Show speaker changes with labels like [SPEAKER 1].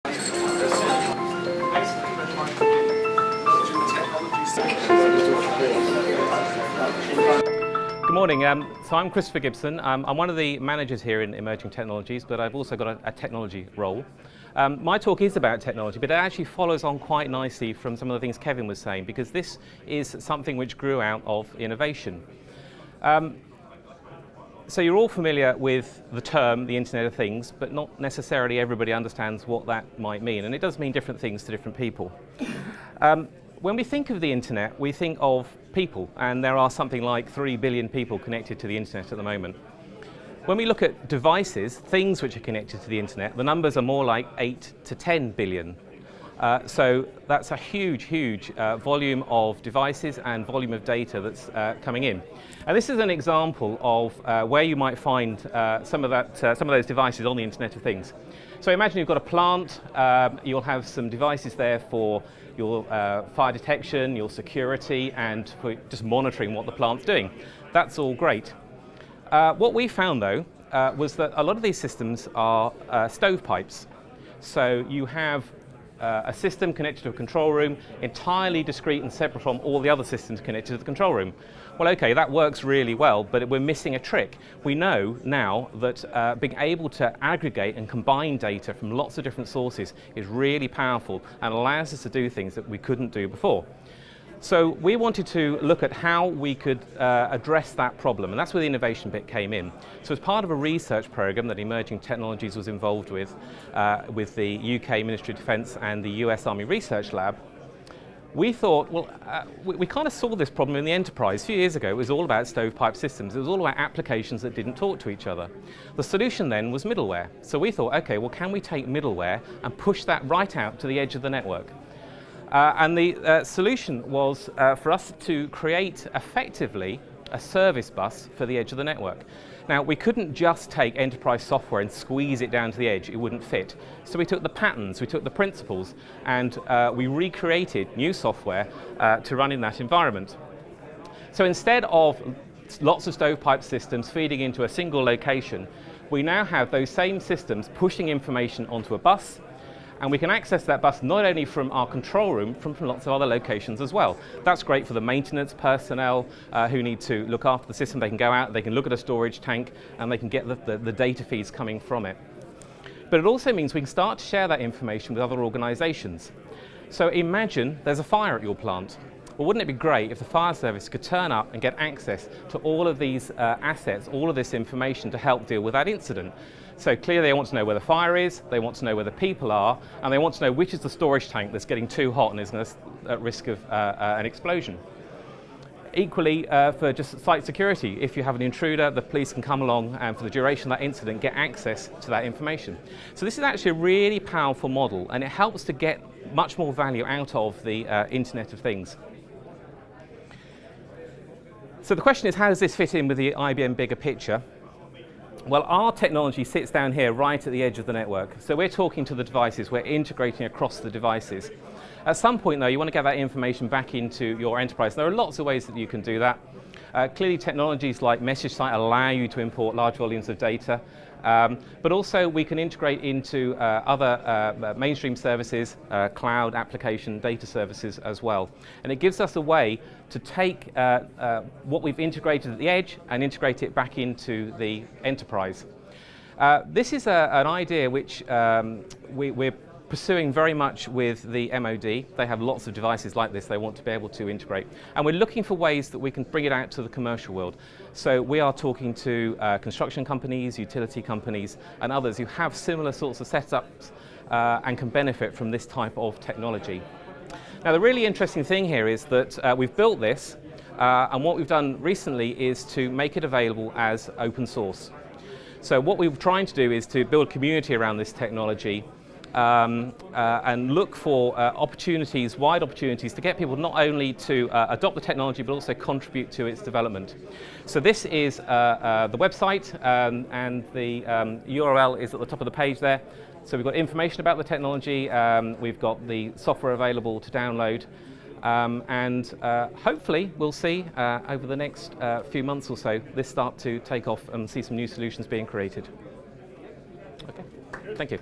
[SPEAKER 1] Good morning. So I'm Christopher Gibson. I'm one of the managers here in Emerging Technologies, but I've also got a technology role. My talk is about technology, but it actually follows on quite nicely from some of the things Kevin was saying, because this is something which grew out of innovation. So you're all familiar with the term, the Internet of Things, but not necessarily everybody understands what that might mean, and it does mean different things to different people. When we think of the Internet, we think of people, and there are something like 3 billion people connected to the Internet at the moment. When we look at devices, things which are connected to the Internet, the numbers are more like 8 to 10 billion. So that's a huge, huge volume of devices and volume of data that's coming in. And this is an example of where you might find some of those devices on the Internet of Things. So imagine you've got a plant, you'll have some devices there for your fire detection, your security, and for just monitoring what the plant's doing. That's all great. What we found, though, was that a lot of these systems are stovepipes. So you have a system connected to a control room, entirely discrete and separate from all the other systems connected to the control room. Well, okay, that works really well, but we're missing a trick. We know now that being able to aggregate and combine data from lots of different sources is really powerful and allows us to do things that we couldn't do before. So we wanted to look at how we could address that problem, and that's where the innovation bit came in. So as part of a research program that Emerging Technologies was involved with the UK Ministry of Defence and the US Army Research Lab, we thought, well, we kind of saw this problem in the enterprise. A few years ago, it was all about stovepipe systems. It was all about applications that didn't talk to each other. The solution then was middleware. So we thought, okay, well, can we take middleware and push that right out to the edge of the network? And the solution was for us to create effectively a service bus for the edge of the network. Now, we couldn't just take enterprise software and squeeze it down to the edge. It wouldn't fit. So we took the patterns, we took the principles, and we recreated new software to run in that environment. So instead of lots of stovepipe systems feeding into a single location, we now have those same systems pushing information onto a bus, and we can access that bus not only from our control room, from lots of other locations as well. That's great for the maintenance personnel who need to look after the system. They can go out, they can look at a storage tank, and they can get the data feeds coming from it. But it also means we can start to share that information with other organizations. So imagine there's a fire at your plant. Well, wouldn't it be great if the fire service could turn up and get access to all of these assets, all of this information to help deal with that incident? So clearly they want to know where the fire is, they want to know where the people are, and they want to know which is the storage tank that's getting too hot and is at risk of an explosion. Equally, for just site security, if you have an intruder, the police can come along and for the duration of that incident get access to that information. So this is actually a really powerful model, and it helps to get much more value out of the Internet of Things. So the question is, how does this fit in with the IBM bigger picture? Well, our technology sits down here right at the edge of the network. So we're talking to the devices, we're integrating across the devices. At some point, though, you want to get that information back into your enterprise. There are lots of ways that you can do that. Clearly, technologies like MessageSite allow you to import large volumes of data, but also we can integrate into other mainstream services, cloud application data services as well. And it gives us a way to take what we've integrated at the edge and integrate it back into the enterprise. This is an idea which we're pursuing very much with the MOD. They have lots of devices like this they want to be able to integrate. And we're looking for ways that we can bring it out to the commercial world. So we are talking to construction companies, utility companies, and others who have similar sorts of setups and can benefit from this type of technology. Now, the really interesting thing here is that we've built this, and what we've done recently is to make it available as open source. So what we're trying to do is to build a community around this technology and look for opportunities, wide opportunities, to get people not only to adopt the technology but also contribute to its development. So this is the website, and the URL is at the top of the page there. So we've got information about the technology, we've got the software available to download, and hopefully we'll see over the next few months or so this start to take off and see some new solutions being created. Okay, thank you.